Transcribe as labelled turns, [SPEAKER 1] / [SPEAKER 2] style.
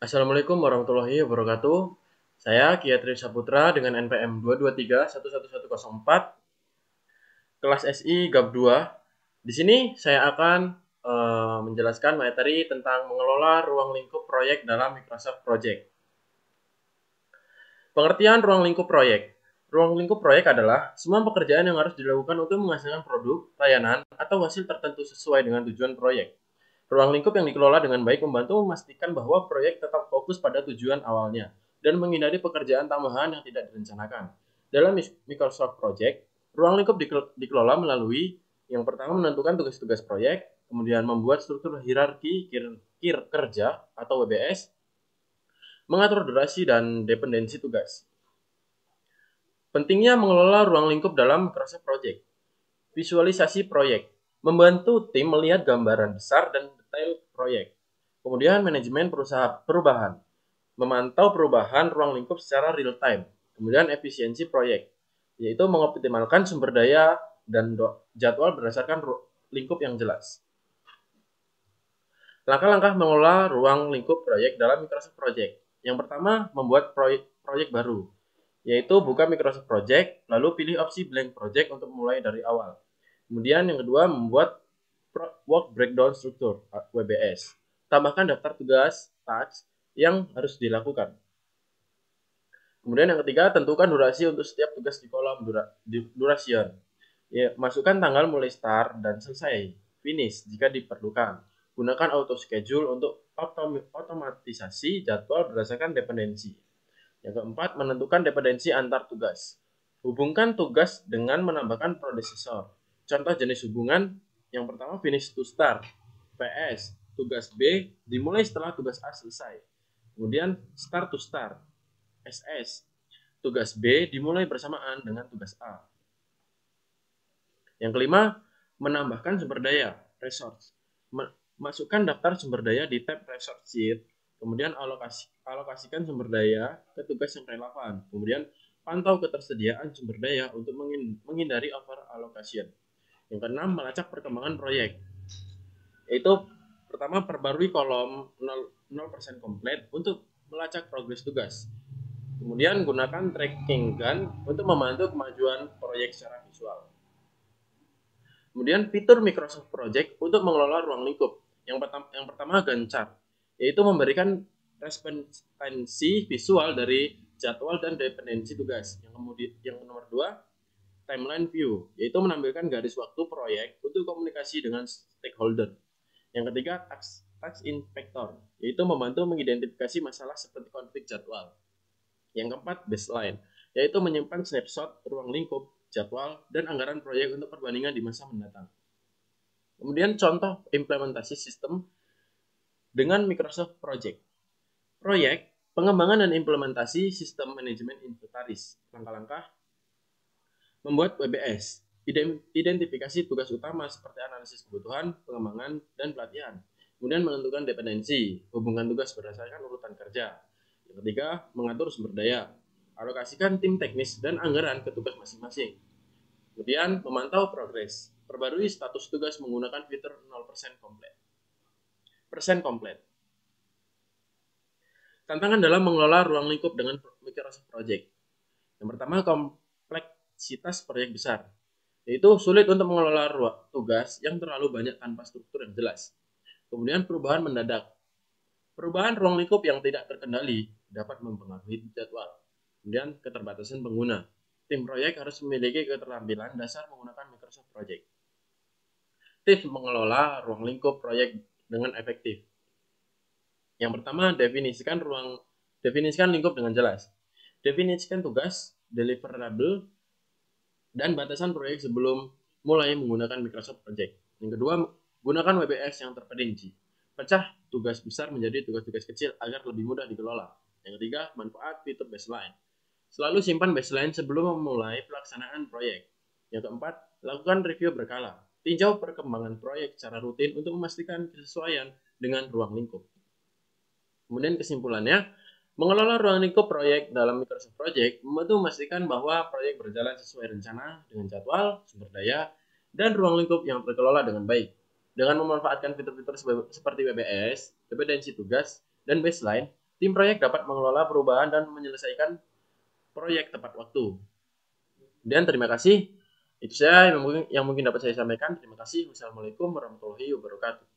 [SPEAKER 1] Assalamualaikum warahmatullahi wabarakatuh. Saya Kiatri Saputra dengan NPM 223111104, kelas SI GAP 2. Di sini saya akan menjelaskan materi tentang mengelola ruang lingkup proyek dalam Microsoft Project. Pengertian ruang lingkup proyek. Ruang lingkup proyek adalah semua pekerjaan yang harus dilakukan untuk menghasilkan produk, layanan, atau hasil tertentu sesuai dengan tujuan proyek. Ruang lingkup yang dikelola dengan baik membantu memastikan bahwa proyek tetap fokus pada tujuan awalnya dan menghindari pekerjaan tambahan yang tidak direncanakan. Dalam Microsoft Project, ruang lingkup dikelola melalui yang pertama menentukan tugas-tugas proyek, kemudian membuat struktur hierarki kerja atau WBS, mengatur durasi dan dependensi tugas. Pentingnya mengelola ruang lingkup dalam Microsoft Project. Visualisasi proyek membantu tim melihat gambaran besar dan detail proyek. Kemudian manajemen perubahan, memantau perubahan ruang lingkup secara real time. Kemudian efisiensi proyek, yaitu mengoptimalkan sumber daya dan jadwal berdasarkan lingkup yang jelas. Langkah-langkah mengelola ruang lingkup proyek dalam Microsoft Project. Yang pertama, membuat proyek baru, yaitu buka Microsoft Project, lalu pilih opsi blank project untuk mulai dari awal. Kemudian yang kedua, membuat work breakdown struktur WBS. Tambahkan daftar tugas, tasks yang harus dilakukan. Kemudian yang ketiga, tentukan durasi untuk setiap tugas di kolom duration. Ya, masukkan tanggal mulai start dan selesai, finish jika diperlukan. Gunakan auto schedule untuk otomatisasi jadwal berdasarkan dependensi. Yang keempat, menentukan dependensi antar tugas. Hubungkan tugas dengan menambahkan predecessor. Contoh jenis hubungan yang pertama finish to start, PS. Tugas B dimulai setelah tugas A selesai. Kemudian start to start, SS. Tugas B dimulai bersamaan dengan tugas A. Yang kelima, menambahkan sumber daya, resource. Masukkan daftar sumber daya di tab resource sheet, kemudian alokasikan sumber daya ke tugas yang relevan. Kemudian pantau ketersediaan sumber daya untuk menghindari over allocation. Yang keenam, melacak perkembangan proyek. Yaitu pertama, perbarui kolom 0% komplit untuk melacak progres tugas. Kemudian gunakan tracking gun untuk membantu kemajuan proyek secara visual. Kemudian fitur Microsoft Project untuk mengelola ruang lingkup. Yang pertama Gantt chart, yaitu memberikan responsi visual dari jadwal dan dependensi tugas. Yang nomor dua, timeline view, yaitu menampilkan garis waktu proyek untuk komunikasi dengan stakeholder. Yang ketiga, task inspector, yaitu membantu mengidentifikasi masalah seperti konflik jadwal. Yang keempat, baseline, yaitu menyimpan snapshot ruang lingkup, jadwal, dan anggaran proyek untuk perbandingan di masa mendatang. Kemudian contoh implementasi sistem dengan Microsoft Project. Proyek, pengembangan dan implementasi sistem manajemen inventaris. Langkah-langkah, membuat WBS, identifikasi tugas utama seperti analisis kebutuhan, pengembangan, dan pelatihan. Kemudian menentukan dependensi, hubungan tugas berdasarkan urutan kerja. Yang ketiga, mengatur sumber daya, alokasikan tim teknis dan anggaran ke tugas masing-masing. Kemudian memantau progres, perbarui status tugas menggunakan fitur 0% komplit. Tantangan dalam mengelola ruang lingkup dengan Microsoft Project. Yang pertama, kompleksitas proyek besar, yaitu sulit untuk mengelola tugas yang terlalu banyak tanpa struktur yang jelas. Kemudian perubahan mendadak. Perubahan ruang lingkup yang tidak terkendali dapat mempengaruhi jadwal. Kemudian keterbatasan pengguna. Tim proyek harus memiliki keterampilan dasar menggunakan Microsoft Project. Tips mengelola ruang lingkup proyek dengan efektif. Yang pertama, definisikan lingkup dengan jelas. Definisikan tugas, deliverable, dan batasan proyek sebelum mulai menggunakan Microsoft Project. Yang kedua, gunakan WBS yang terperinci. Pecah tugas besar menjadi tugas-tugas kecil agar lebih mudah dikelola. Yang ketiga, manfaat fitur baseline. Selalu simpan baseline sebelum memulai pelaksanaan proyek. Yang keempat, lakukan review berkala. Tinjau perkembangan proyek secara rutin untuk memastikan kesesuaian dengan ruang lingkup. Kemudian kesimpulannya, mengelola ruang lingkup proyek dalam Microsoft Project membantu memastikan bahwa proyek berjalan sesuai rencana dengan jadwal, sumber daya, dan ruang lingkup yang terkelola dengan baik. Dengan memanfaatkan fitur-fitur seperti WBS, dependensi tugas, dan baseline, Tim proyek dapat mengelola perubahan dan menyelesaikan proyek tepat waktu. Dan terima kasih. Itu saya yang mungkin dapat saya sampaikan. Terima kasih. Wassalamualaikum warahmatullahi wabarakatuh.